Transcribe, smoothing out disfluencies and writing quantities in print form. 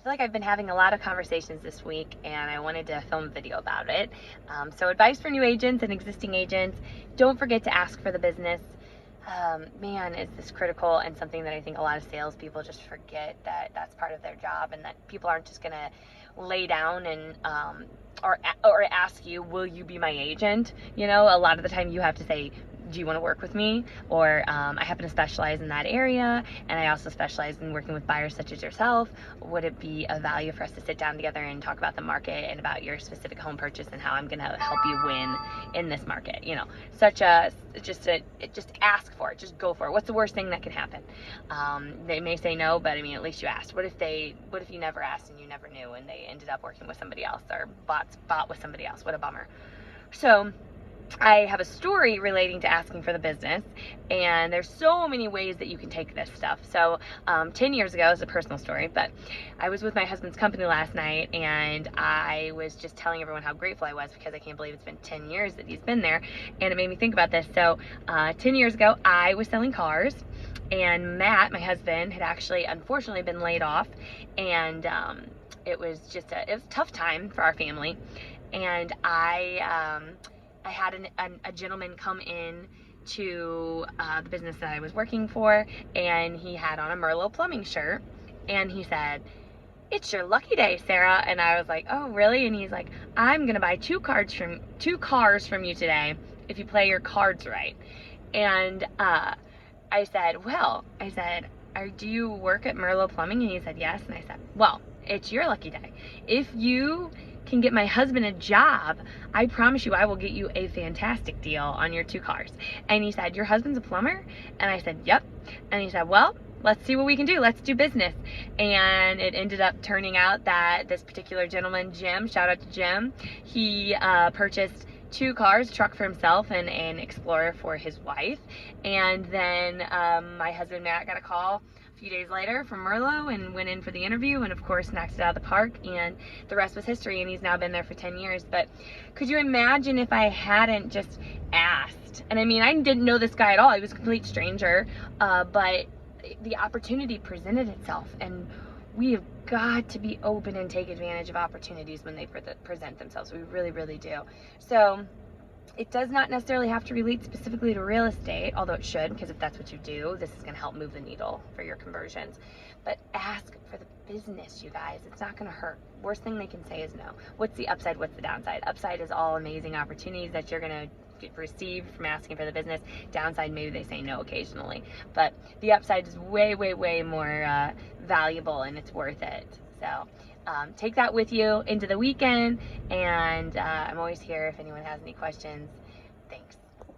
feel like I've been having a lot of conversations this week, and I wanted to film a video about it. So advice for new agents and existing agents: don't forget to ask for the business. Man, is this critical, and something that I think a lot of salespeople just forget, that that's part of their job, and that people aren't just gonna lay down and or ask you, will you be my agent? You know, a lot of the time you have to say, do you want to work with me? Or I happen to specialize in that area, and I also specialize in working with buyers such as yourself. Would it be of value for us to sit down together and talk about the market and about your specific home purchase and how I'm going to help you win in this market? You know, just ask for it, just go for it. What's the worst thing that can happen? They may say no, but I mean, at least you asked. What if you never asked and you never knew, and they ended up working with somebody else, or bought with somebody else? What a bummer. So I have a story relating to asking for the business, and there's so many ways that you can take this stuff. So 10 years ago, it's a personal story, but I was with my husband's company last night, and I was just telling everyone how grateful I was, because I can't believe it's been 10 years that he's been there, and it made me think about this. So 10 years ago, I was selling cars, and Matt, my husband, had actually unfortunately been laid off, and it was a tough time for our family. And I had a gentleman come in to the business that I was working for, and he had on a Merlo Plumbing shirt, and he said, "It's your lucky day, Sarah." And I was like, "Oh, really?" And he's like, "I'm gonna buy two cars from you today if you play your cards right." And I said, "Do you work at Merlo Plumbing?" And he said, "Yes." And I said, "Well, it's your lucky day. If you can get my husband a job, I promise you I will get you a fantastic deal on your two cars." And he said, "Your husband's a plumber?" And I said, "Yep." And he said, "Well, let's see what we can do. Let's do business." And it ended up turning out that this particular gentleman, Jim, shout out to Jim, he purchased two cars, a truck for himself and an Explorer for his wife. And then my husband Matt got a call a few days later from Merlo and went in for the interview, and of course knocked it out of the park, and the rest was history, and he's now been there for 10 years. But could you imagine if I hadn't just asked? And I mean, I didn't know this guy at all. He was a complete stranger, but the opportunity presented itself, and we have got to be open and take advantage of opportunities when they present themselves. We really, really do. So it does not necessarily have to relate specifically to real estate, although it should, because if that's what you do, this is going to help move the needle for your conversions. But ask for the business, you guys. It's not going to hurt. Worst thing they can say is no. What's the upside? What's the downside? Upside is all amazing opportunities that you're going to receive from asking for the business. Downside, maybe they say no occasionally, but the upside is way, way, way more valuable, and it's worth it. So take that with you into the weekend, and I'm always here if anyone has any questions. Thanks.